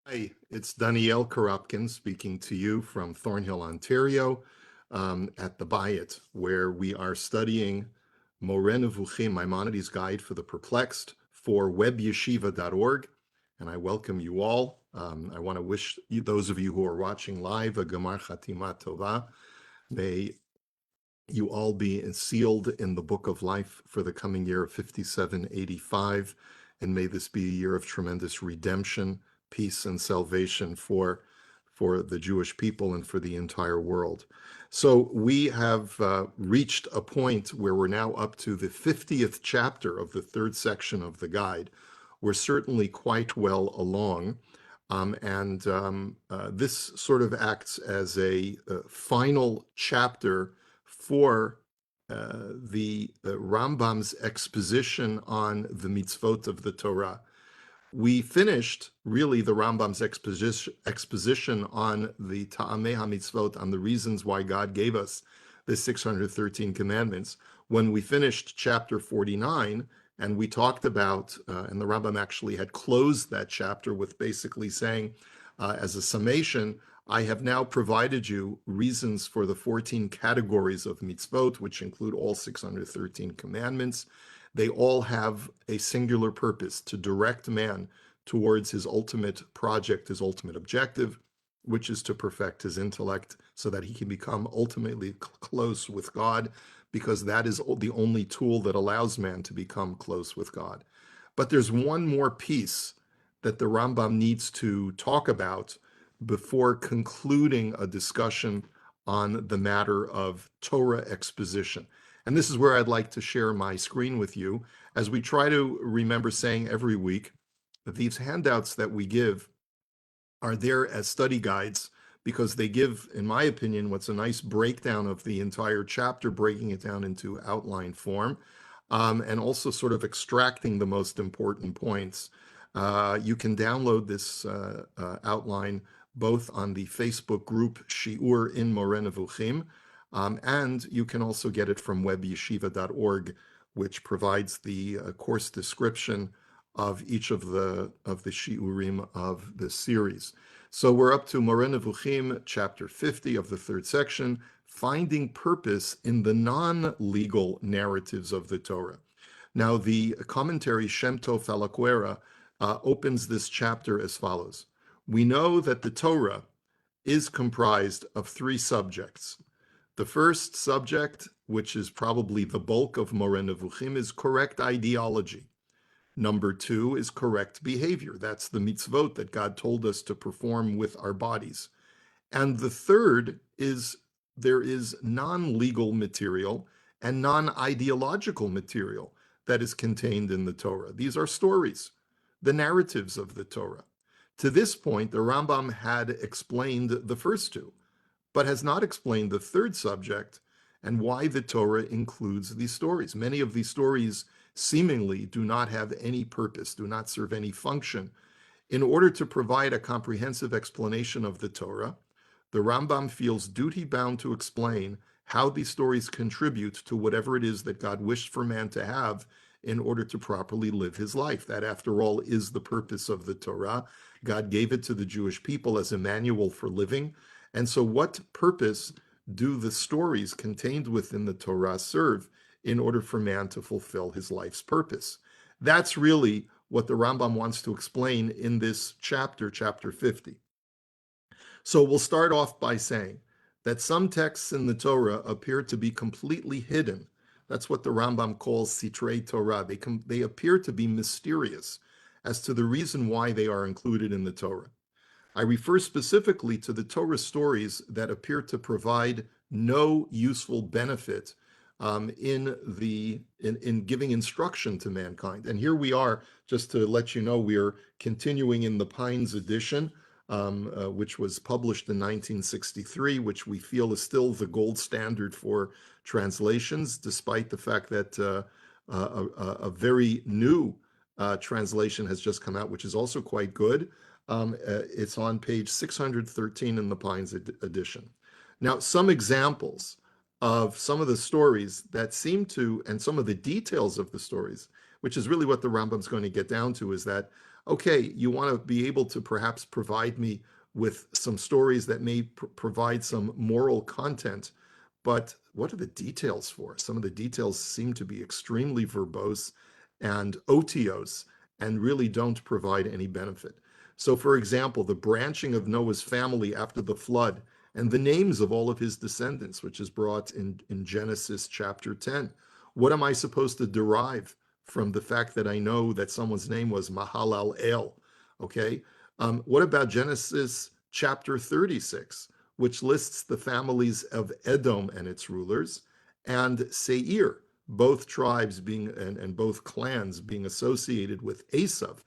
Hi, it's Danielle Karupkin speaking to you from Thornhill, Ontario, at the Bayit, where we are studying Moreh Nevukhim, Maimonides' Guide for the Perplexed for webyeshiva.org, and I welcome you all. I want to wish those of you who are watching live a Gemar Chatima Tova. May you all be sealed in the book of life for the coming year of 5785, and may this be a year of tremendous redemption, peace, and salvation for the Jewish people and for the entire world. So we have reached a point where we're now up to the 50th chapter of the third section of the guide. We're certainly quite well along. This sort of acts as a final chapter for the Rambam's exposition on the mitzvot of the Torah. We finished really the Rambam's exposition on the Ta'amei HaMitzvot, on the reasons why God gave us the 613 commandments, when we finished chapter 49, and we talked about, and the Rambam actually had closed that chapter with basically saying, as a summation, I have now provided you reasons for the 14 categories of mitzvot, which include all 613 commandments. They all have a singular purpose: to direct man towards his ultimate project, his ultimate objective, which is to perfect his intellect so that he can become ultimately close with God, because that is the only tool that allows man to become close with God. But there's one more piece that the Rambam needs to talk about before concluding a discussion on the matter of Torah exposition. And this is where I'd like to share my screen with you as we try to remember saying every week that these handouts that we give are there as study guides because they give, in my opinion, what's a nice breakdown of the entire chapter, breaking it down into outline form, and also sort of extracting the most important points. You can download this outline both on the Facebook group Shiur in Moreh Nevukhim, and you can also get it from webyeshiva.org, which provides the course description of each of the shiurim of this series. So we're up to Moreh Nevukhim, chapter 50 of the third section, finding purpose in the non-legal narratives of the Torah. Now, the commentary Shem Tov Falaquera opens this chapter as follows. We know that the Torah is comprised of three subjects. The first subject, which is probably the bulk of Moreh Nevukhim, is correct ideology. Number two is correct behavior. That's the mitzvot that God told us to perform with our bodies. And the third is there is non-legal material and non-ideological material that is contained in the Torah. These are stories, the narratives of the Torah. To this point, the Rambam had explained the first two, but has not explained the third subject and why the Torah includes these stories. Many of these stories seemingly do not have any purpose, do not serve any function. In order to provide a comprehensive explanation of the Torah, the Rambam feels duty-bound to explain how these stories contribute to whatever it is that God wished for man to have in order to properly live his life. That, after all, is the purpose of the Torah. God gave it to the Jewish people as a manual for living. And so what purpose do the stories contained within the Torah serve in order for man to fulfill his life's purpose? That's really what the Rambam wants to explain in this chapter, chapter 50. So we'll start off by saying that some texts in the Torah appear to be completely hidden. That's what the Rambam calls sitrei Torah. They appear to be mysterious as to the reason why they are included in the Torah. I refer specifically to the Torah stories that appear to provide no useful benefit in giving instruction to mankind. And here we are, just to let you know, we are continuing in the Pines edition, which was published in 1963, which we feel is still the gold standard for translations, despite the fact that a very new translation has just come out, which is also quite good. It's on page 613 in the Pines edition. Now, some examples of some of the stories that seem to, and some of the details of the stories which is really what the Rambam's going to get down to, is that, okay, you want to be able to perhaps provide me with some stories that may provide some moral content, but what are the details for? Some of the details seem to be extremely verbose and otiose and really don't provide any benefit. So, for example, the branching of Noah's family after the flood and the names of all of his descendants, which is brought in Genesis chapter 10. What am I supposed to derive from the fact that I know that someone's name was Mahalal El? Okay. What about Genesis chapter 36, which lists the families of Edom and its rulers and Seir, both tribes being and both clans being associated with Esav,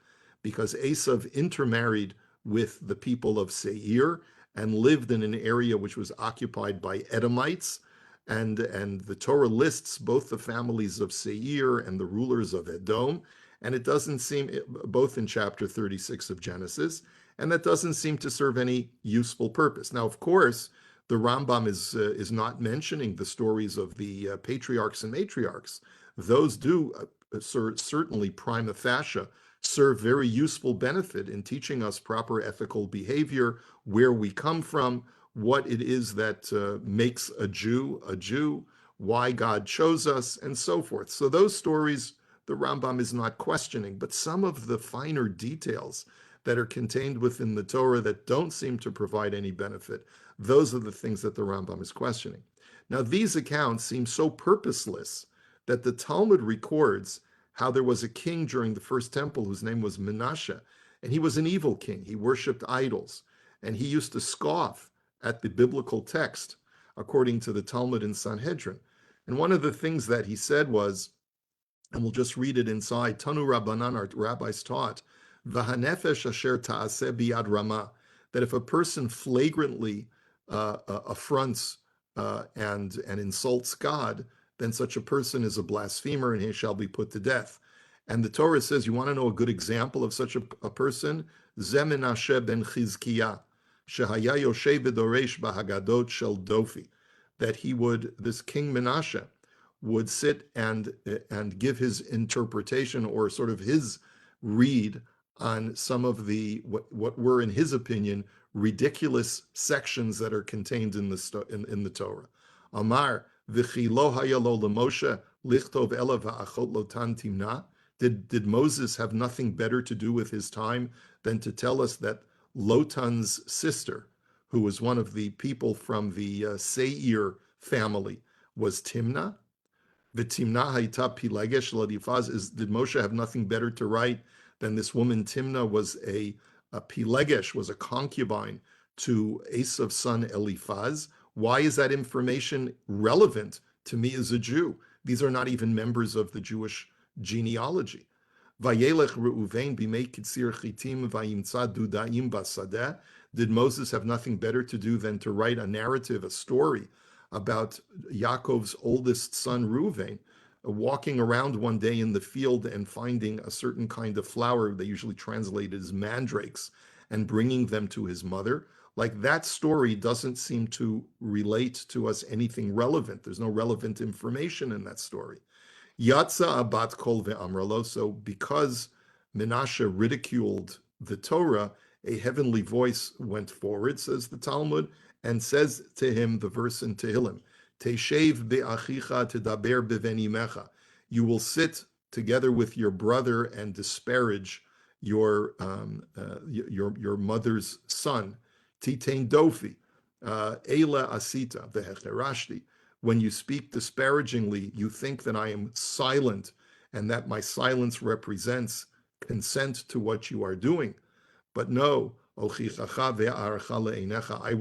because Esav intermarried with the people of Seir and lived in an area which was occupied by Edomites. And the Torah lists both the families of Seir and the rulers of Edom. And it doesn't seem, both in chapter 36 of Genesis, and that doesn't seem to serve any useful purpose. Now, of course, the Rambam is not mentioning the stories of the patriarchs and matriarchs. Those do certainly prima facie serve very useful benefit in teaching us proper ethical behavior, where we come from, what it is that makes a Jew, why God chose us, and so forth. So those stories the Rambam is not questioning, but some of the finer details that are contained within the Torah that don't seem to provide any benefit, those are the things that the Rambam is questioning. Now, these accounts seem so purposeless that the Talmud records how there was a king during the first temple whose name was Menashe, and he was an evil king. He worshipped idols, and he used to scoff at the biblical text, according to the Talmud in Sanhedrin. And one of the things that he said was, and we'll just read it inside, Tanu Rabbanan, our rabbis taught, V'hanefesh asher ta'aseh biyad ramah, that if a person flagrantly affronts and insults God, then such a person is a blasphemer and he shall be put to death. And the Torah says, you want to know a good example of such a person? Ze Menashe ben Chizkiah, shehaya yoshev v'doresh b'hagadot shel Dofi, that this King Menashe would sit and give his interpretation, or sort of his read on some of the what were, in his opinion, ridiculous sections that are contained in the Torah. Amar v'chi lo haya lo l'Moshe lichtov ela va'achot lo tan timna. Did Moses have nothing better to do with his time than to tell us that Lotan's sister, who was one of the people from the Seir family, was Timnah? V'timna hayta pilegesh l'Elifaz. Did Moshe have nothing better to write than this woman Timnah was a pilegesh, was a concubine to Esav's son Eliphaz? Why is that information relevant to me as a Jew? These are not even members of the Jewish genealogy. Vayelech Reuven b'mei kitzir chitim vayimtza dudaim basadeh. Did Moses have nothing better to do than to write a narrative, a story about Yaakov's oldest son Reuven walking around one day in the field and finding a certain kind of flower they usually translate as mandrakes and bringing them to his mother? Like, that story doesn't seem to relate to us anything relevant. There's no relevant information in that story. Yatsa abat kol ve'amralo. So because Menashe ridiculed the Torah, a heavenly voice went forward, says the Talmud, and says to him, the verse in Tehillim, Teshev be'achicha tedaber bevenimecha. You will sit together with your brother and disparage your mother's son. Titain dofi, Eila asita vehecherashti. When you speak disparagingly, you think that I am silent and that my silence represents consent to what you are doing. But no, I will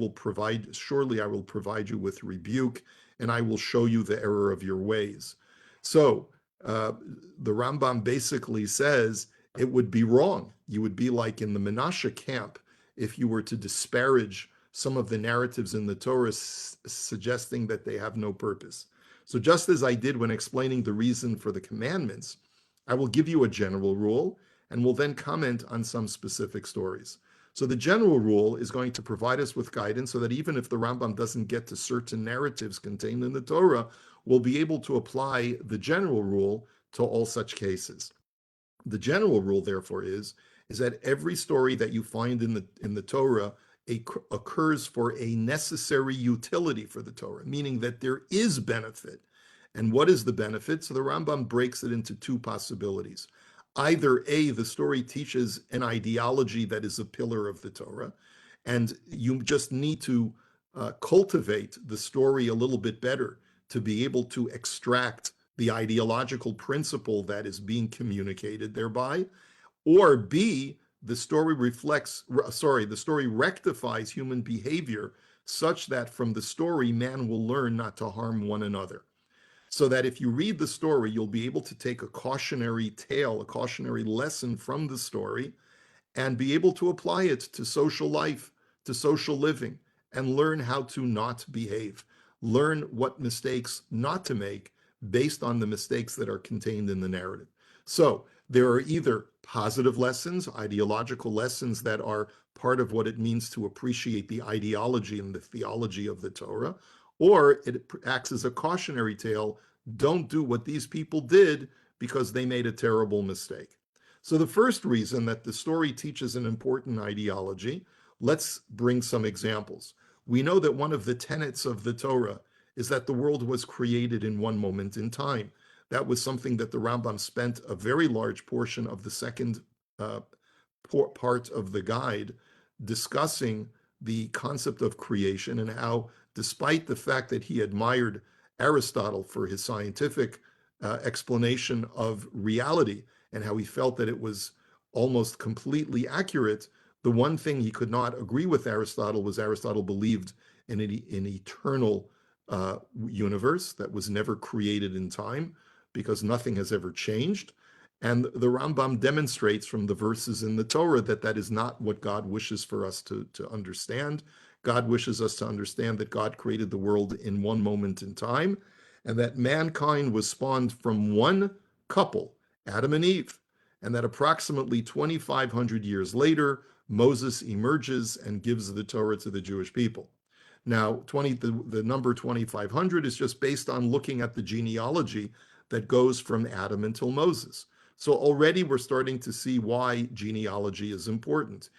provide you with rebuke, and I will show you the error of your ways. So the Rambam basically says it would be wrong. You would be like in the Menashe camp if you were to disparage some of the narratives in the Torah, suggesting that they have no purpose. So just as I did when explaining the reason for the commandments, I will give you a general rule and will then comment on some specific stories. So the general rule is going to provide us with guidance so that even if the Rambam doesn't get to certain narratives contained in the Torah, we'll be able to apply the general rule to all such cases. The general rule, therefore, is that every story that you find in the Torah occurs for a necessary utility for the Torah, meaning that there is benefit. And what is the benefit? So the Rambam breaks it into two possibilities. Either A, the story teaches an ideology that is a pillar of the Torah, and you just need to cultivate the story a little bit better to be able to extract the ideological principle that is being communicated thereby, or B, the story the story rectifies human behavior such that from the story, man will learn not to harm one another. So that if you read the story, you'll be able to take a cautionary tale, a cautionary lesson from the story, and be able to apply it to social life, to social living, and learn how to not behave. Learn what mistakes not to make based on the mistakes that are contained in the narrative. So there are either positive lessons, ideological lessons that are part of what it means to appreciate the ideology and the theology of the Torah, or it acts as a cautionary tale. Don't do what these people did because they made a terrible mistake. So the first reason that the story teaches an important ideology, let's bring some examples. We know that one of the tenets of the Torah is that the world was created in one moment in time. That was something that the Rambam spent a very large portion of the second uh, part of the guide discussing the concept of creation and how, despite the fact that he admired Aristotle for his scientific explanation of reality and how he felt that it was almost completely accurate, the one thing he could not agree with Aristotle was Aristotle believed in an eternal universe that was never created in time because nothing has ever changed. And the Rambam demonstrates from the verses in the Torah that that is not what God wishes for us to understand. God wishes us to understand that God created the world in one moment in time, and that mankind was spawned from one couple, Adam and Eve, and that approximately 2,500 years later, Moses emerges and gives the Torah to the Jewish people. Now, the number 2,500 is just based on looking at the genealogy that goes from Adam until Moses. So already we're starting to see why genealogy is important.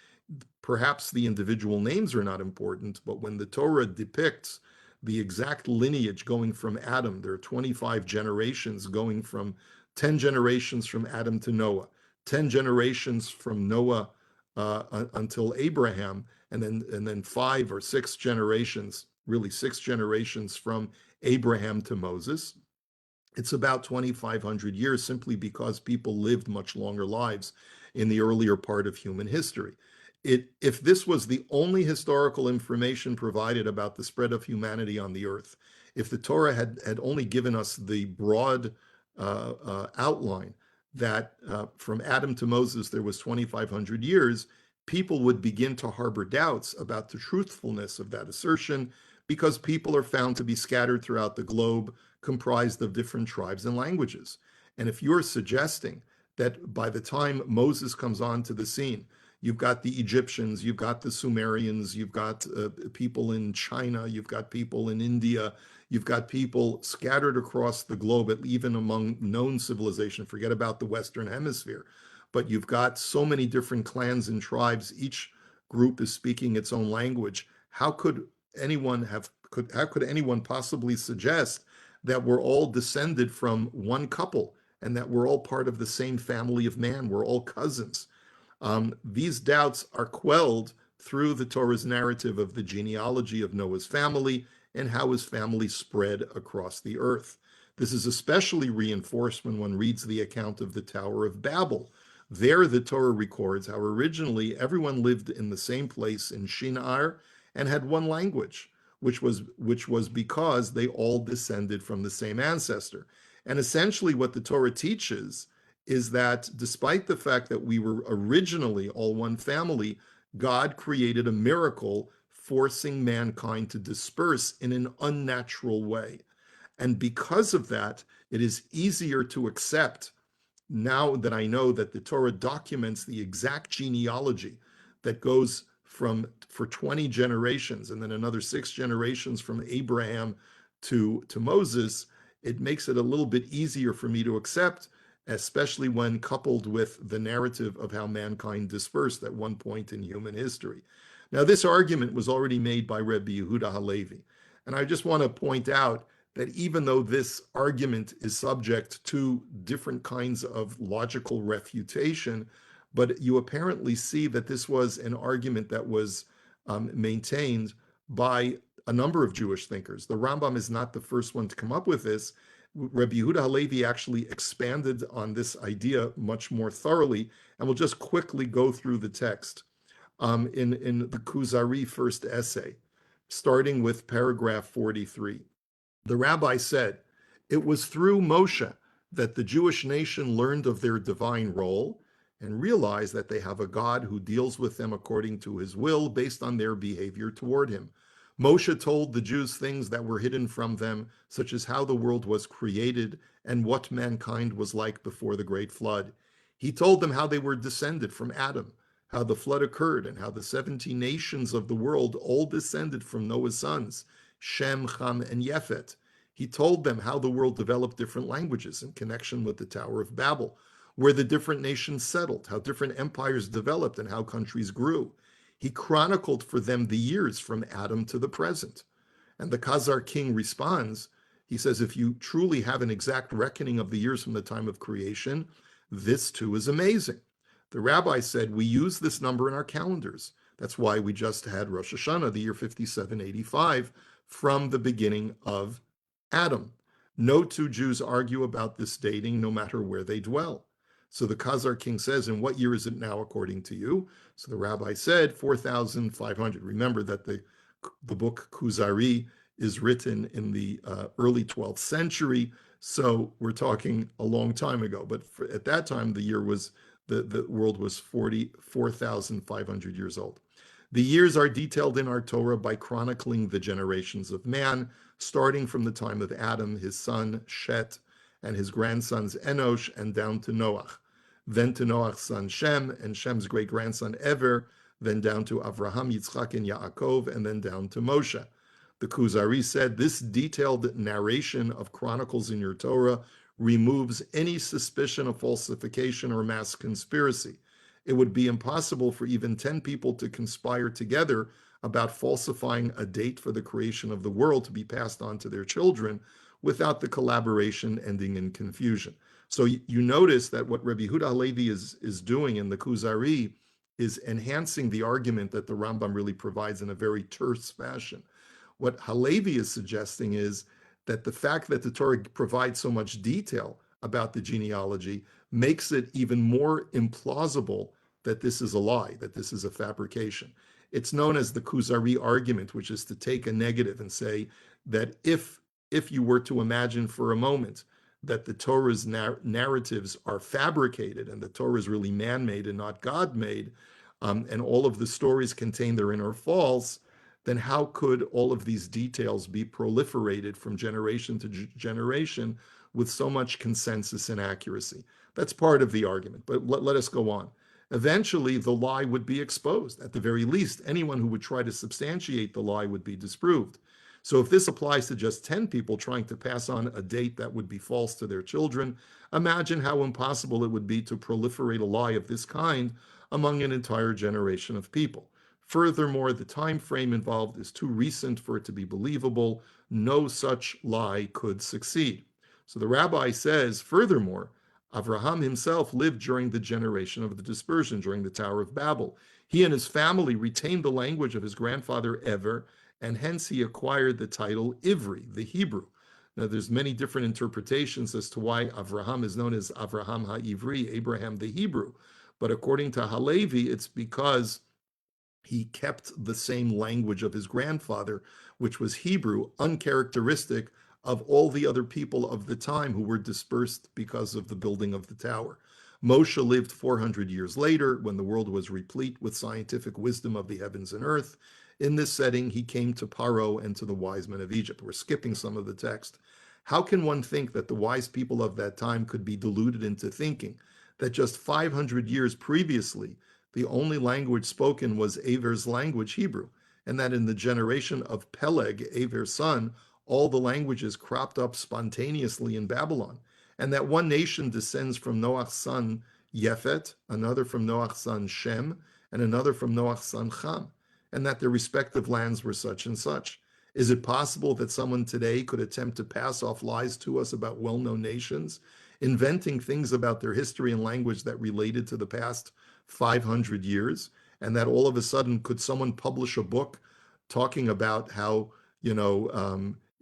Perhaps the individual names are not important, but when the Torah depicts the exact lineage going from Adam, there are 25 generations going from 10 generations from Adam to Noah, 10 generations from Noah until Abraham, and then 5 or 6 generations, really 6 generations from Abraham to Moses. It's about 2,500 years simply because people lived much longer lives in the earlier part of human history. If this was the only historical information provided about the spread of humanity on the earth, if the Torah had only given us the broad outline that from Adam to Moses there was 2,500 years, people would begin to harbor doubts about the truthfulness of that assertion because people are found to be scattered throughout the globe, comprised of different tribes and languages. And if you're suggesting that by the time Moses comes onto the scene, you've got the Egyptians, you've got the Sumerians, you've got people in China, you've got people in India, you've got people scattered across the globe, even among known civilization, forget about the Western Hemisphere. But you've got so many different clans and tribes, each group is speaking its own language. How could anyone possibly suggest that we're all descended from one couple and that we're all part of the same family of man? We're all cousins. These doubts are quelled through the Torah's narrative of the genealogy of Noah's family and how his family spread across the earth. This is especially reinforced when one reads the account of the Tower of Babel. There, the Torah records how originally everyone lived in the same place in Shinar and had one language, which was because they all descended from the same ancestor. And essentially what the Torah teaches is that despite the fact that we were originally all one family, God created a miracle forcing mankind to disperse in an unnatural way. And because of that, it is easier to accept now that I know that the Torah documents the exact genealogy that goes for 20 generations and then another 6 generations from Abraham to Moses. It makes it a little bit easier for me to accept especially when coupled with the narrative of how mankind dispersed at one point in human history. Now, this argument was already made by Rebbe Yehuda Halevi, and I just want to point out that even though this argument is subject to different kinds of logical refutation, but you apparently see that this was an argument that was maintained by a number of Jewish thinkers. The Rambam is not the first one to come up with this. Rabbi Yehuda Halevi actually expanded on this idea much more thoroughly, and we'll just quickly go through the text in the Kuzari first essay, starting with paragraph 43. The rabbi said, "It was through Moshe that the Jewish nation learned of their divine role and realized that they have a God who deals with them according to his will based on their behavior toward him. Moshe told the Jews things that were hidden from them, such as how the world was created and what mankind was like before the great flood. He told them how they were descended from Adam, how the flood occurred, and how the 70 nations of the world all descended from Noah's sons, Shem, Ham, and Yefet. He told them how the world developed different languages in connection with the Tower of Babel, where the different nations settled, how different empires developed, and how countries grew. He chronicled for them the years from Adam to the present." And the Khazar king responds, he says, "If you truly have an exact reckoning of the years from the time of creation, this too is amazing." The rabbi said, "We use this number in our calendars. That's why we just had Rosh Hashanah, the year 5785, from the beginning of Adam. No two Jews argue about this dating, no matter where they dwell." So the Khazar king says, "And what year is it now according to you?" So the rabbi said, 4,500. Remember that the book Kuzari is written in the early 12th century, so we're talking a long time ago. But at that time, the world was 44,500 years old. The years are detailed in our Torah by chronicling the generations of man, starting from the time of Adam, his son Shet, and his grandsons Enosh, and down to Noach. Then to Noach's son Shem, and Shem's great-grandson Ever, then down to Avraham, Yitzchak, and Yaakov, and then down to Moshe. The Kuzari said, "This detailed narration of chronicles in your Torah removes any suspicion of falsification or mass conspiracy. It would be impossible for even 10 people to conspire together about falsifying a date for the creation of the world to be passed on to their children without the collaboration ending in confusion." So you notice that what Rabbi Yehuda Halevi is doing in the Kuzari is enhancing the argument that the Rambam really provides in a very terse fashion. What Halevi is suggesting is that the fact that the Torah provides so much detail about the genealogy makes it even more implausible that this is a lie, that this is a fabrication. It's known as the Kuzari argument, which is to take a negative and say that if you were to imagine for a moment that the Torah's narratives are fabricated and the Torah is really man-made and not God-made, and all of the stories contained therein are false, then how could all of these details be proliferated from generation to generation with so much consensus and accuracy? That's part of the argument, but let us go on. Eventually, the lie would be exposed. At the very least, anyone who would try to substantiate the lie would be disproved. So if this applies to just 10 people trying to pass on a date that would be false to their children, imagine how impossible it would be to proliferate a lie of this kind among an entire generation of people. Furthermore, the time frame involved is too recent for it to be believable. No such lie could succeed. So the rabbi says, furthermore, Avraham himself lived during the generation of the dispersion, during the Tower of Babel. He and his family retained the language of his grandfather Ever, and hence he acquired the title Ivri, the Hebrew. Now, there's many different interpretations as to why Avraham is known as Avraham HaIvri, Abraham the Hebrew. But according to Halevi, it's because he kept the same language of his grandfather, which was Hebrew, uncharacteristic of all the other people of the time who were dispersed because of the building of the tower. Moshe lived 400 years later, when the world was replete with scientific wisdom of the heavens and earth. In this setting, he came to Paro and to the wise men of Egypt. We're skipping some of the text. How can one think that the wise people of that time could be deluded into thinking that just 500 years previously, the only language spoken was Aver's language, Hebrew, and that in the generation of Peleg, Aver's son, all the languages cropped up spontaneously in Babylon, and that one nation descends from Noach's son Yefet, another from Noach's son Shem, and another from Noach's son Ham, and that their respective lands were such and such. Is it possible that someone today could attempt to pass off lies to us about well-known nations, inventing things about their history and language that related to the past 500 years, and that all of a sudden could someone publish a book talking about how,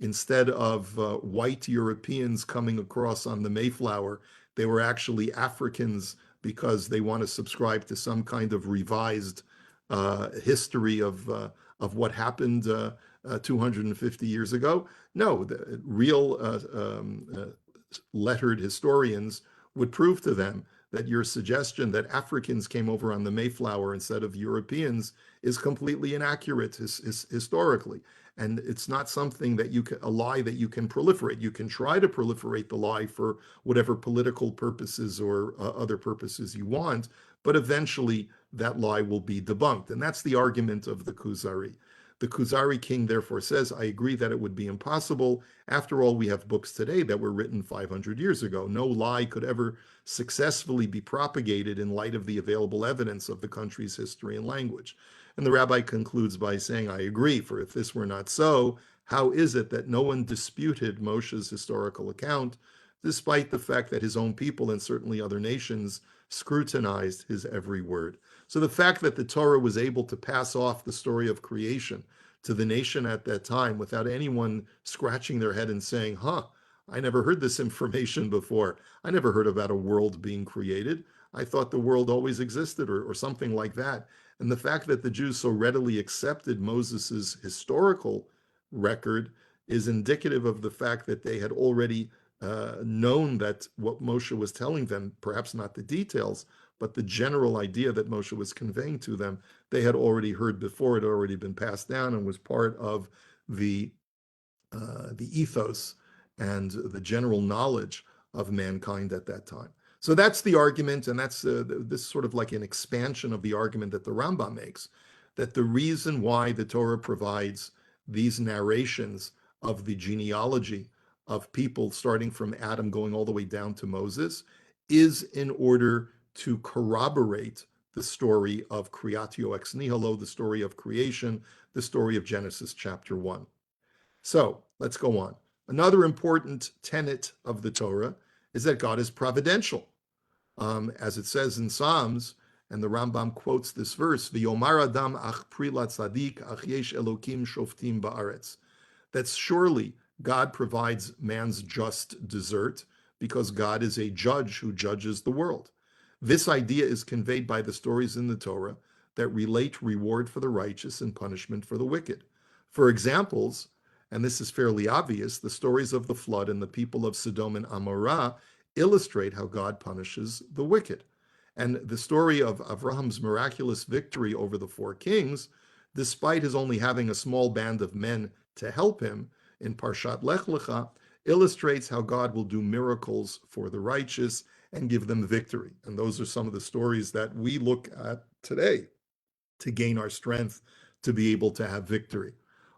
instead of white Europeans coming across on the Mayflower, they were actually Africans because they want to subscribe to some kind of revised history of what happened 250 years ago? No, the real lettered historians would prove to them that your suggestion that Africans came over on the Mayflower instead of Europeans is completely inaccurate historically. And it's not something that a lie that you can proliferate. You can try to proliferate the lie for whatever political purposes or other purposes you want, but eventually that lie will be debunked. And that's the argument of the Kuzari. The Kuzari king therefore says, I agree that it would be impossible. After all, we have books today that were written 500 years ago. No lie could ever successfully be propagated in light of the available evidence of the country's history and language. And the rabbi concludes by saying, I agree, for if this were not so, how is it that no one disputed Moshe's historical account, despite the fact that his own people and certainly other nations scrutinized his every word? So the fact that the Torah was able to pass off the story of creation to the nation at that time without anyone scratching their head and saying, I never heard this information before. I never heard about a world being created. I thought the world always existed, or something like that. And the fact that the Jews so readily accepted Moses's historical record is indicative of the fact that they had already known that what Moshe was telling them, perhaps not the details, but the general idea that Moshe was conveying to them, they had already heard before. It had already been passed down and was part of the ethos and the general knowledge of mankind at that time. So that's the argument, and that's this sort of like an expansion of the argument that the Rambam makes, that the reason why the Torah provides these narrations of the genealogy of people starting from Adam going all the way down to Moses is in order to corroborate the story of Creatio ex nihilo, the story of creation, the story of Genesis chapter 1. So let's go on. Another important tenet of the Torah is that God is providential. As it says in Psalms, and the Rambam quotes this verse, V'yomar Adam ach pri latzadik ach yesh Elokim shoftim ba'aretz. That surely God provides man's just desert because God is a judge who judges the world. This idea is conveyed by the stories in the Torah that relate reward for the righteous and punishment for the wicked. For examples, and this is fairly obvious, the stories of the flood and the people of Sodom and Amorah illustrate how God punishes the wicked. And the story of Avraham's miraculous victory over the four kings, despite his only having a small band of men to help him in Parshat Lech Lecha, illustrates how God will do miracles for the righteous and give them victory. And those are some of the stories that we look at today to gain our strength to be able to have victory.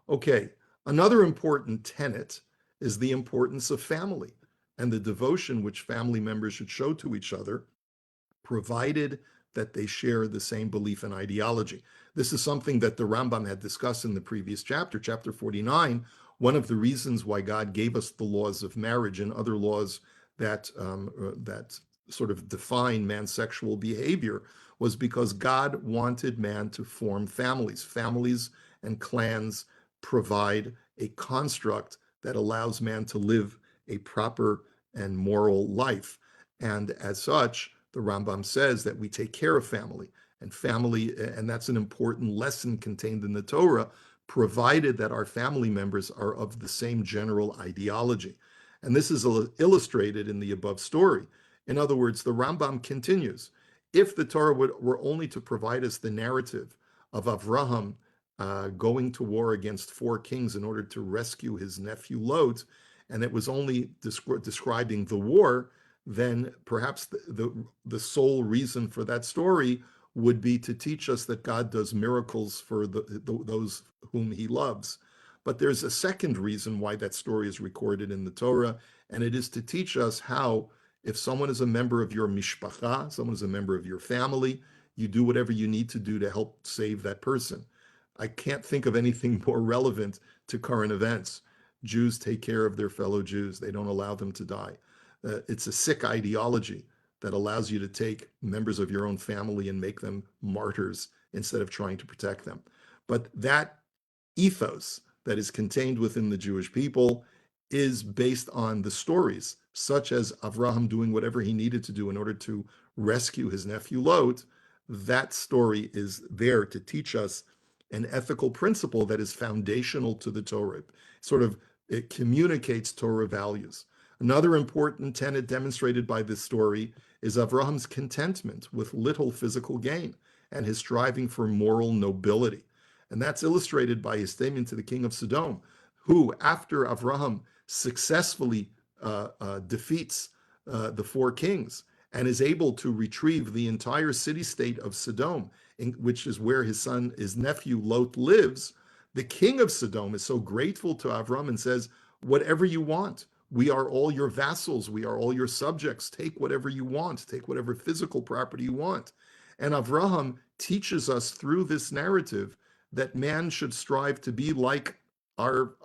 Okay, another important tenet is the importance of family and the devotion which family members should show to each other, provided that they share the same belief and ideology. This is something that the Rambam had discussed in the previous chapter, chapter 49. One of the reasons why God gave us the laws of marriage and other laws that sort of define man's sexual behavior was because God wanted man to form families. Families and clans provide a construct that allows man to live a proper and moral life. And as such, the Rambam says that we take care of family, and that's an important lesson contained in the Torah, provided that our family members are of the same general ideology. And this is illustrated in the above story. In other words, the Rambam continues, if the Torah were only to provide us the narrative of Avraham going to war against four kings in order to rescue his nephew Lot, and it was only describing the war, then perhaps the sole reason for that story would be to teach us that God does miracles for those whom he loves. But there's a second reason why that story is recorded in the Torah, And it is to teach us how, if someone is a member of your mishpacha, someone is a member of your family, you do whatever you need to do to help save that person. I can't think of anything more relevant to current events. Jews take care of their fellow Jews. They don't allow them to die. It's a sick ideology that allows you to take members of your own family and make them martyrs instead of trying to protect them. But that ethos that is contained within the Jewish people is based on the stories, such as Avraham doing whatever he needed to do in order to rescue his nephew Lot. That story is there to teach us an ethical principle that is foundational to the Torah. It communicates Torah values. Another important tenet demonstrated by this story is Avraham's contentment with little physical gain and his striving for moral nobility. And that's illustrated by his statement to the king of Sodom, who, after Avraham successfully defeats the four kings and is able to retrieve the entire city-state of Sodom, which is where his nephew Lot lives, the king of Sodom is so grateful to Avram and says, whatever you want, we are all your vassals, we are all your subjects, take whatever you want, take whatever physical property you want. And Avraham teaches us through this narrative that man should strive to be like our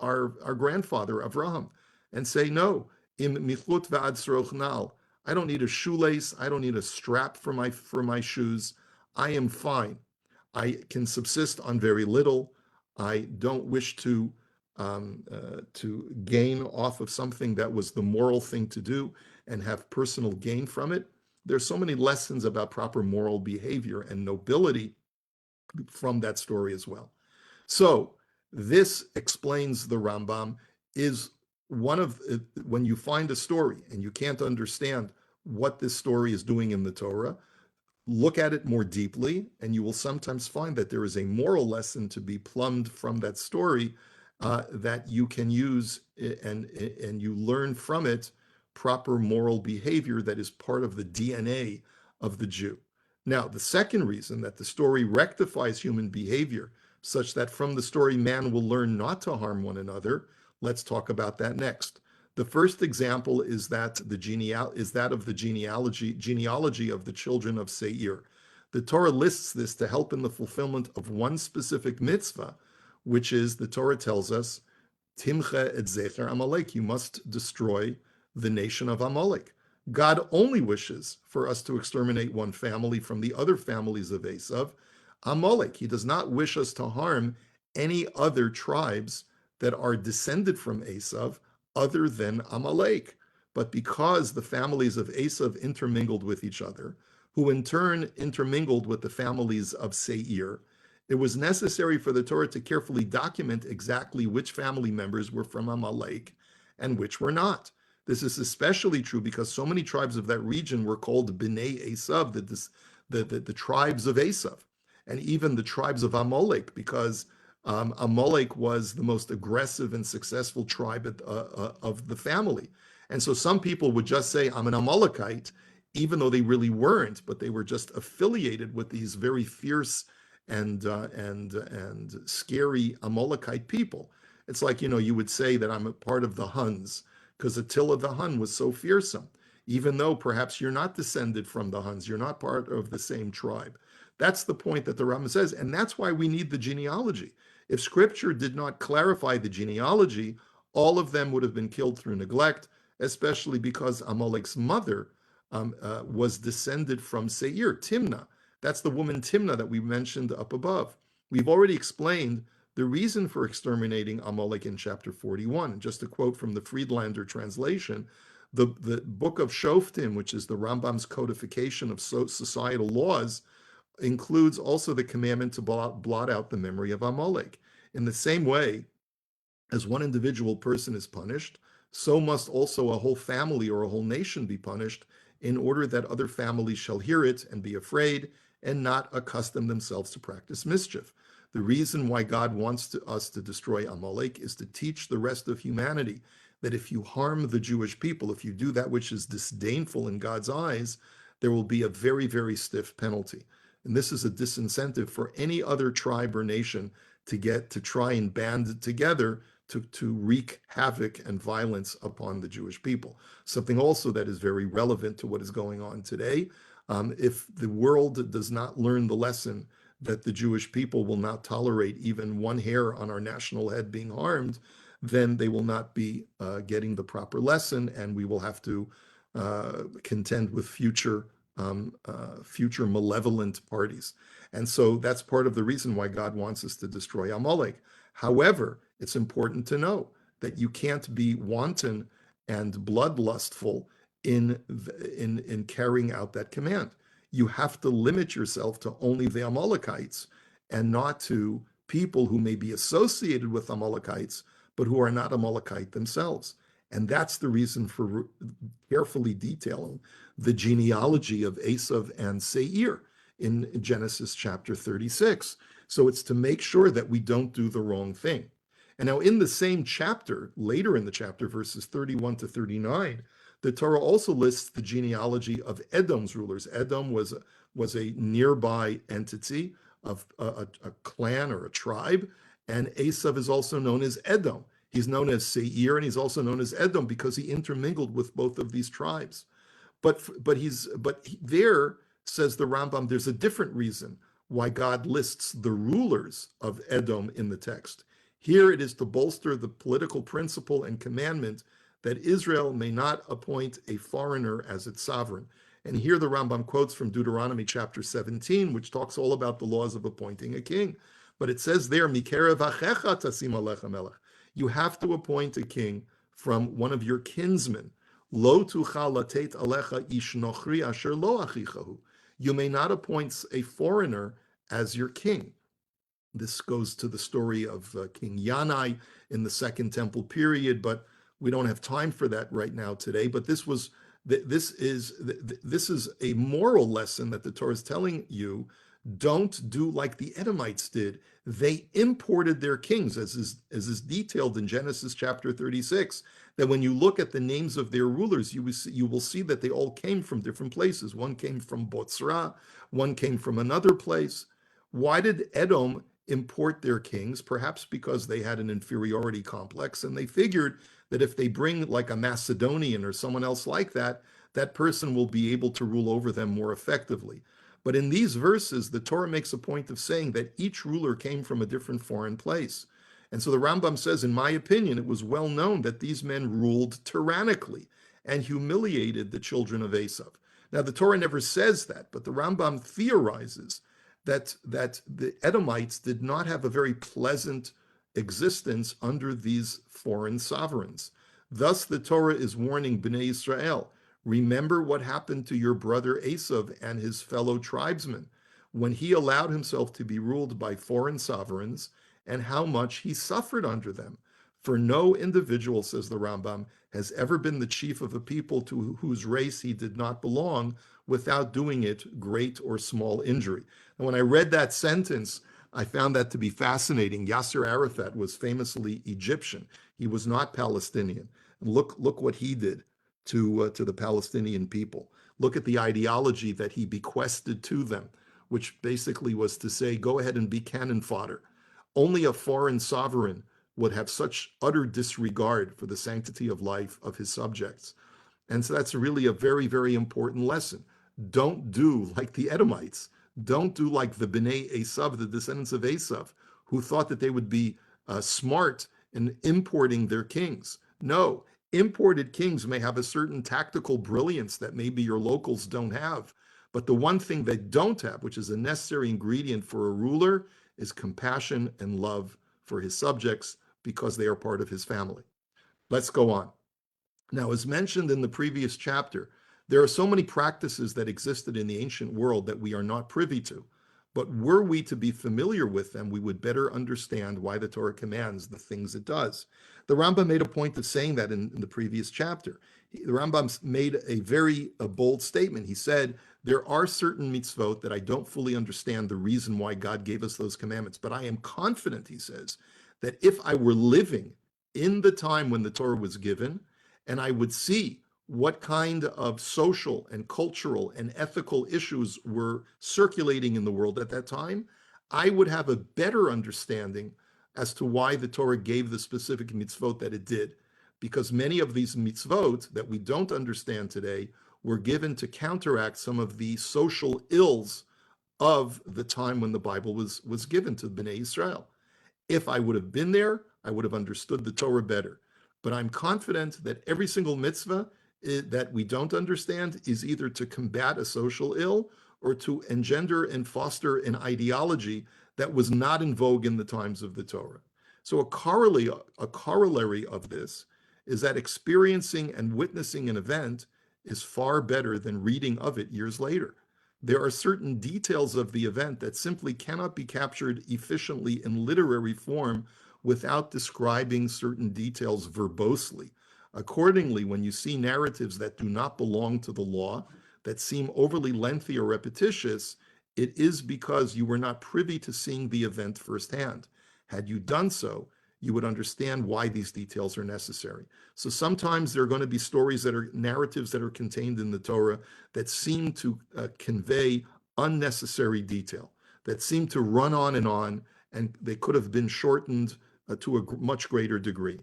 grandfather Avraham and say, no, im michut va'ad srochnal, I don't need a shoelace, I don't need a strap for my shoes. I am fine. I can subsist on very little. I don't wish to gain off of something that was the moral thing to do and have personal gain from it. There's so many lessons about proper moral behavior and nobility from that story as well. So this explains the Rambam is one of, when you find a story and you can't understand what this story is doing in the Torah, look at it more deeply, and you will sometimes find that there is a moral lesson to be plumbed from that story that you can use, and you learn from it proper moral behavior that is part of the DNA of the Jew. Now, the second reason that the story rectifies human behavior such that from the story man will learn not to harm one another, let's talk about that next. The first example is that of the genealogy of the children of Seir. The Torah lists this to help in the fulfillment of one specific mitzvah, which is, the Torah tells us, Timche et Zecher Amalek, you must destroy the nation of Amalek. God only wishes for us to exterminate one family from the other families of Esav, Amalek. He does not wish us to harm any other tribes that are descended from Esav other than Amalek. But because the families of Esav intermingled with each other, who in turn intermingled with the families of Seir, it was necessary for the Torah to carefully document exactly which family members were from Amalek and which were not. This is especially true because so many tribes of that region were called Bnei Esav, the tribes of Esav, and even the tribes of Amalek, because Amalek was the most aggressive and successful tribe of the family. And so some people would just say, I'm an Amalekite, even though they really weren't, but they were just affiliated with these very fierce and scary Amalekite people. It's like, you would say that I'm a part of the Huns, because Attila the Hun was so fearsome, even though perhaps you're not descended from the Huns, you're not part of the same tribe. That's the point that the Rambam says, and that's why we need the genealogy. If Scripture did not clarify the genealogy, all of them would have been killed through neglect, especially because Amalek's mother was descended from Seir, Timnah. That's the woman Timnah that we mentioned up above. We've already explained the reason for exterminating Amalek in chapter 41. Just a quote from the Friedlander translation, the book of Shoftim, which is the Rambam's codification of societal laws, includes also the commandment to blot out the memory of Amalek. In the same way as one individual person is punished, so must also a whole family or a whole nation be punished, in order that other families shall hear it and be afraid and not accustom themselves to practice mischief. The reason why God wants us to destroy Amalek is to teach the rest of humanity that if you harm the Jewish people, if you do that which is disdainful in God's eyes, there will be a very, very stiff penalty. And this is a disincentive for any other tribe or nation to try and band together to wreak havoc and violence upon the Jewish people. Something also that is very relevant to what is going on today. If the world does not learn the lesson that the Jewish people will not tolerate even one hair on our national head being harmed, then they will not be getting the proper lesson, and we will have to contend with future malevolent parties. And so that's part of the reason why God wants us to destroy Amalek. However, it's important to know that you can't be wanton and bloodlustful in carrying out that command. You have to limit yourself to only the Amalekites and not to people who may be associated with Amalekites, but who are not Amalekite themselves. And that's the reason for carefully detailing the genealogy of Esav and Seir in Genesis chapter 36. So it's to make sure that we don't do the wrong thing. And now in the same chapter, later in the chapter, verses 31 to 39, the Torah also lists the genealogy of Edom's rulers. Edom was a nearby entity of a clan or a tribe, and Esav is also known as Edom. He's known as Seir, and he's also known as Edom because he intermingled with both of these tribes. But there, says the Rambam, there's a different reason why God lists the rulers of Edom in the text. Here it is to bolster the political principle and commandment that Israel may not appoint a foreigner as its sovereign. And here the Rambam quotes from Deuteronomy chapter 17, which talks all about the laws of appointing a king. But it says there, Mikerev achecha tasim alecha melech. You have to appoint a king from one of your kinsmen. Lo tuchal latet alecha ish nochri asher lo achichahu. You may not appoint a foreigner as your king. This goes to the story of King Yanai in the Second Temple period, but we don't have time for that right now today. But this is a moral lesson that the Torah is telling you. Don't do like the Edomites did. They imported their kings, as is detailed in Genesis chapter 36, that when you look at the names of their rulers, you will see that they all came from different places. One came from Botzra, one came from another place. Why did Edom import their kings? Perhaps because they had an inferiority complex, and they figured that if they bring like a Macedonian or someone else like that, that person will be able to rule over them more effectively. But in these verses, the Torah makes a point of saying that each ruler came from a different foreign place. And so the Rambam says, in my opinion, it was well known that these men ruled tyrannically and humiliated the children of Esav. Now, the Torah never says that, but the Rambam theorizes that the Edomites did not have a very pleasant existence under these foreign sovereigns. Thus, the Torah is warning Bnei Israel, remember what happened to your brother Esav and his fellow tribesmen when he allowed himself to be ruled by foreign sovereigns and how much he suffered under them. For no individual, says the Rambam, has ever been the chief of a people to whose race he did not belong without doing it great or small injury. And when I read that sentence, I found that to be fascinating. Yasser Arafat was famously Egyptian. He was not Palestinian. And look what he did to the Palestinian people. Look at the ideology that he bequested to them, which basically was to say, go ahead and be cannon fodder. Only a foreign sovereign would have such utter disregard for the sanctity of life of his subjects. And so that's really a very, very important lesson. Don't do like the Edomites. Don't do like the Bnei Esav, the descendants of Esav, who thought that they would be smart in importing their kings. No, imported kings may have a certain tactical brilliance that maybe your locals don't have. But the one thing they don't have, which is a necessary ingredient for a ruler, is compassion and love for his subjects because they are part of his family. Let's go on. Now, as mentioned in the previous chapter, there are so many practices that existed in the ancient world that we are not privy to. But were we to be familiar with them, we would better understand why the Torah commands the things it does. The Rambam made a point of saying that in the previous chapter. The Rambam made a very bold statement. He said, there are certain mitzvot that I don't fully understand the reason why God gave us those commandments, but I am confident, he says, that if I were living in the time when the Torah was given, and I would see what kind of social and cultural and ethical issues were circulating in the world at that time, I would have a better understanding as to why the Torah gave the specific mitzvot that it did. Because many of these mitzvot that we don't understand today were given to counteract some of the social ills of the time when the Bible was given to Bnei Israel. If I would have been there, I would have understood the Torah better. But I'm confident that every single mitzvah that we don't understand is either to combat a social ill or to engender and foster an ideology that was not in vogue in the times of the Torah. So a corollary of this is that experiencing and witnessing an event is far better than reading of it years later. There are certain details of the event that simply cannot be captured efficiently in literary form without describing certain details verbosely. Accordingly, when you see narratives that do not belong to the law, that seem overly lengthy or repetitious, it is because you were not privy to seeing the event firsthand. Had you done so, you would understand why these details are necessary. So sometimes there are going to be stories that are narratives that are contained in the Torah that seem to convey unnecessary detail, that seem to run on, and they could have been shortened to a much greater degree.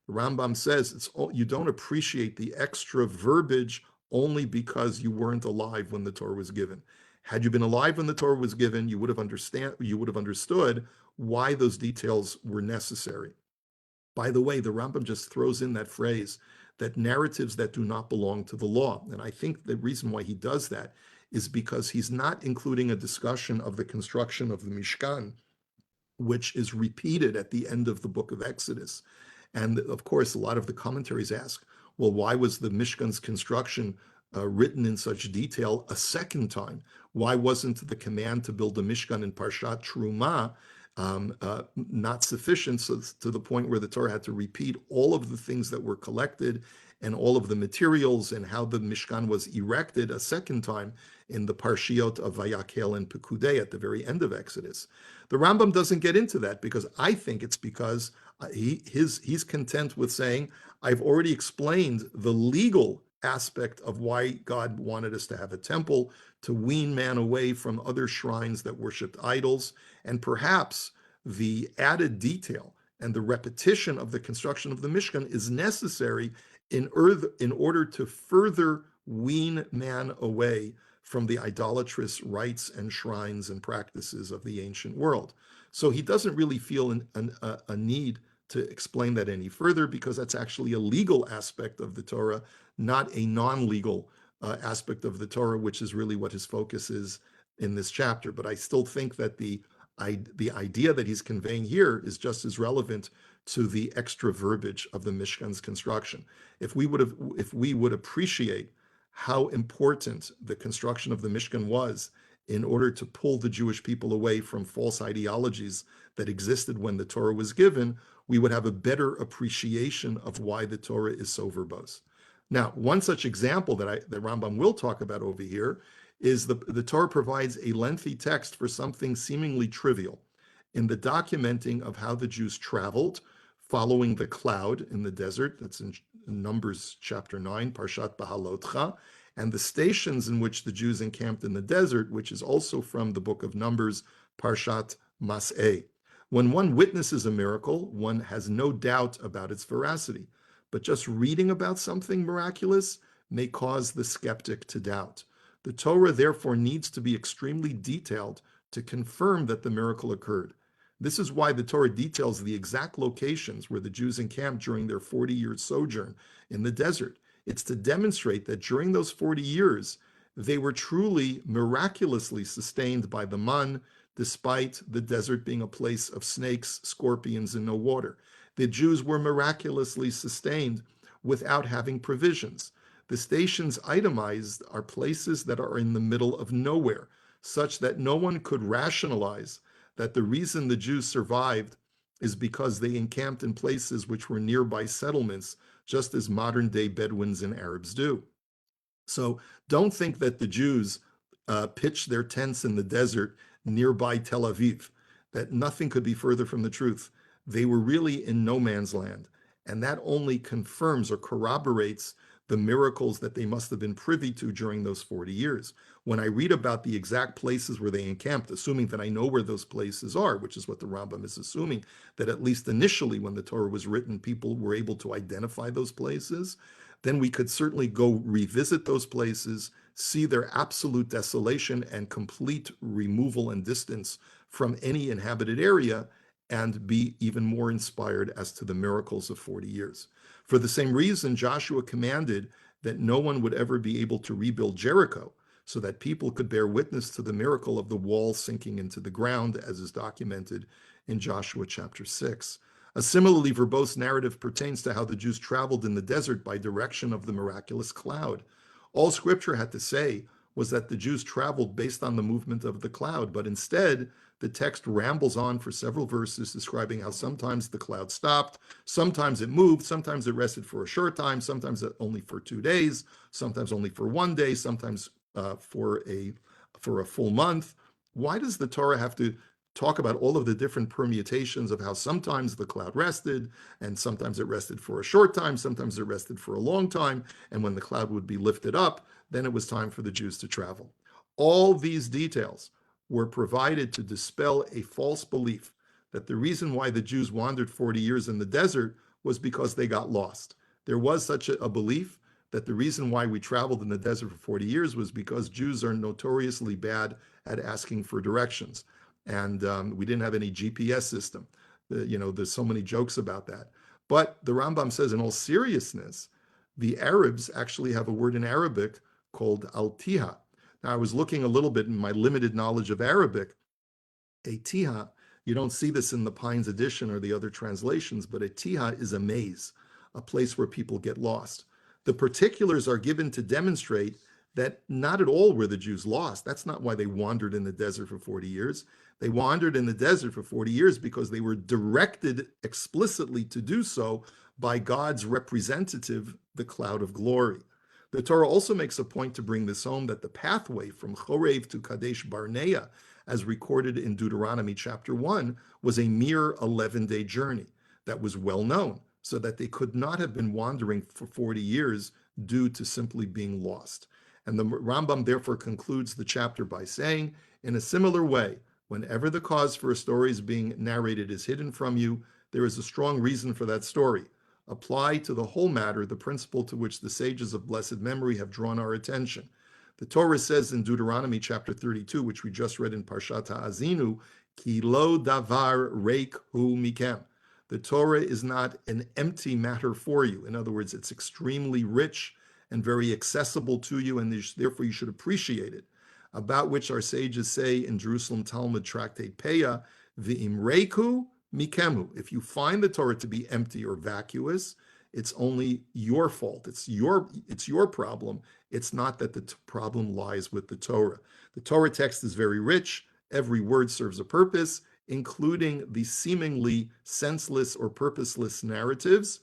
The Rambam says you don't appreciate the extra verbiage only because you weren't alive when the Torah was given. Had you been alive when the Torah was given, you would have understood why those details were necessary. By the way, the Rambam just throws in that phrase that narratives that do not belong to the law. And I think the reason why he does that is because he's not including a discussion of the construction of the Mishkan, which is repeated at the end of the book of Exodus. And of course, a lot of the commentaries ask, well, why was the Mishkan's construction written in such detail a second time? Why wasn't the command to build a Mishkan in Parshat Truma not sufficient, so to the point where the Torah had to repeat all of the things that were collected and all of the materials and how the Mishkan was erected a second time in the Parshiot of Vayakhel and Pekudei at the very end of Exodus? The Rambam doesn't get into that because I think it's because he's content with saying, I've already explained the legal aspect of why God wanted us to have a temple, to wean man away from other shrines that worshiped idols, and perhaps the added detail and the repetition of the construction of the Mishkan is necessary in order to further wean man away from the idolatrous rites and shrines and practices of the ancient world. So he doesn't really feel a need to explain that any further because that's actually a legal aspect of the Torah, not a non-legal aspect of the Torah, which is really what his focus is in this chapter. But I still think that the idea that he's conveying here is just as relevant to the extra verbiage of the Mishkan's construction. If we would appreciate how important the construction of the Mishkan was in order to pull the Jewish people away from false ideologies that existed when the Torah was given, we would have a better appreciation of why the Torah is so verbose. Now, one such example that Rambam will talk about over here is the Torah provides a lengthy text for something seemingly trivial in the documenting of how the Jews traveled following the cloud in the desert. That's in Numbers chapter 9, Parshat Bahalotcha, and the stations in which the Jews encamped in the desert, which is also from the book of Numbers, Parshat Mas'eh. When one witnesses a miracle, one has no doubt about its veracity, but just reading about something miraculous may cause the skeptic to doubt. The Torah therefore needs to be extremely detailed to confirm that the miracle occurred. This is why the Torah details the exact locations where the Jews encamped during their 40-year sojourn in the desert. It's to demonstrate that during those 40 years, they were truly miraculously sustained by the man, despite the desert being a place of snakes, scorpions, and no water. The Jews were miraculously sustained without having provisions. The stations itemized are places that are in the middle of nowhere, such that no one could rationalize that the reason the Jews survived is because they encamped in places which were nearby settlements, just as modern-day Bedouins and Arabs do. So don't think that the Jews pitched their tents in the desert nearby Tel Aviv, that nothing could be further from the truth. They were really in no man's land, and that only confirms or corroborates the miracles that they must have been privy to during those 40 years. when I read about the exact places where they encamped, assuming that I know where those places are, which is what the Rambam is assuming, that at least initially when the Torah was written, people were able to identify those places, then we could certainly go revisit those places, see their absolute desolation and complete removal and distance from any inhabited area, and be even more inspired as to the miracles of 40 years. For the same reason, Joshua commanded that no one would ever be able to rebuild Jericho, so that people could bear witness to the miracle of the wall sinking into the ground, as is documented in Joshua chapter 6. A similarly verbose narrative pertains to how the Jews traveled in the desert by direction of the miraculous cloud. All scripture had to say was that the Jews traveled based on the movement of the cloud, but instead, the text rambles on for several verses describing how sometimes the cloud stopped, sometimes it moved, sometimes it rested for a short time, sometimes only for 2 days, sometimes only for 1 day, sometimes for a full month. Why does the Torah have to talk about all of the different permutations of how sometimes the cloud rested, and sometimes it rested for a short time, sometimes it rested for a long time, and when the cloud would be lifted up, then it was time for the Jews to travel? All these details were provided to dispel a false belief that the reason why the Jews wandered 40 years in the desert was because they got lost. There was such a belief that the reason why we traveled in the desert for 40 years was because Jews are notoriously bad at asking for directions. And we didn't have any GPS system. There's so many jokes about that. But the Rambam says, in all seriousness, the Arabs actually have a word in Arabic called al-tiha. Now, I was looking a little bit in my limited knowledge of Arabic. A tiha, you don't see this in the Pines edition or the other translations, but a tiha is a maze, a place where people get lost. The particulars are given to demonstrate that not at all were the Jews lost. That's not why they wandered in the desert for 40 years. They wandered in the desert for 40 years because they were directed explicitly to do so by God's representative, the cloud of glory. The Torah also makes a point to bring this home, that the pathway from Chorev to Kadesh Barnea, as recorded in Deuteronomy chapter 1, was a mere 11-day journey that was well known, so that they could not have been wandering for 40 years due to simply being lost. And the Rambam therefore concludes the chapter by saying, in a similar way, whenever the cause for a story is being narrated is hidden from you, there is a strong reason for that story. Apply to the whole matter the principle to which the sages of blessed memory have drawn our attention. The Torah says in Deuteronomy chapter 32, which we just read in Parshat Ha'azinu, Ki lo davar reik hu mikem. The Torah is not an empty matter for you. In other words, it's extremely rich and very accessible to you, and therefore you should appreciate it. About which our sages say in Jerusalem Talmud Tractate Peah, V'im reiku mikemu. If you find the Torah to be empty or vacuous, it's only your fault. It's your problem. It's not that the problem lies with the Torah. The Torah text is very rich. Every word serves a purpose, including the seemingly senseless or purposeless narratives.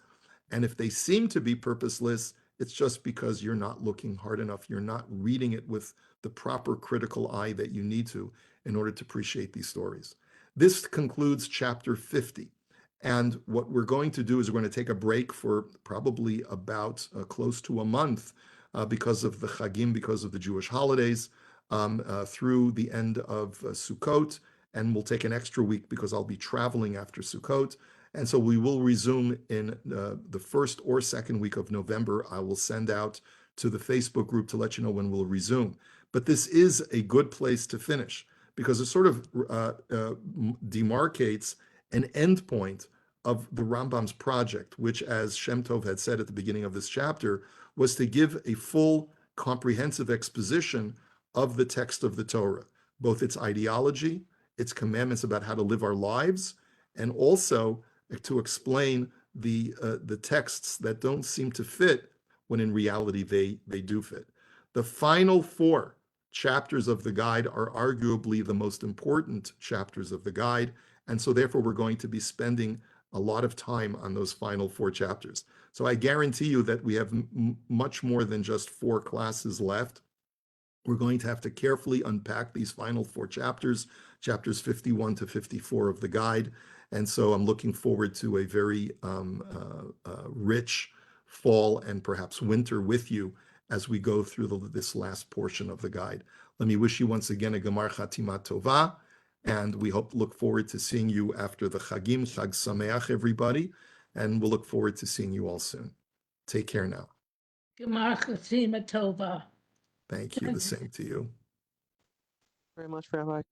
And if they seem to be purposeless, it's just because you're not looking hard enough. You're not reading it with the proper critical eye that you need to in order to appreciate these stories. This concludes chapter 50. And what we're going to do is we're going to take a break for probably about close to a month because of the Chagim, because of the Jewish holidays, through the end of Sukkot. And we'll take an extra week because I'll be traveling after Sukkot. And so we will resume in the first or second week of November. I will send out to the Facebook group to let you know when we'll resume. But this is a good place to finish because it sort of demarcates an endpoint of the Rambam's project, which, as Shem Tov had said at the beginning of this chapter, was to give a full, comprehensive exposition of the text of the Torah, both its ideology, its commandments about how to live our lives, and also to explain the texts that don't seem to fit when in reality they do fit. The final 4 chapters of the guide are arguably the most important chapters of the guide, and so therefore we're going to be spending a lot of time on those final 4 chapters. So I guarantee you that we have much more than just 4 classes left. We're going to have to carefully unpack these final 4 chapters, chapters 51 to 54 of the guide. And so I'm looking forward to a very rich fall and perhaps winter with you as we go through this last portion of the guide. Let me wish you once again a Gemar Chatima Tova, and we look forward to seeing you after the Chagim. Chag Sameach, everybody, and we'll look forward to seeing you all soon. Take care now. Gemar Chatima Tova. Thank you. The same to you. Very much, Rabbi.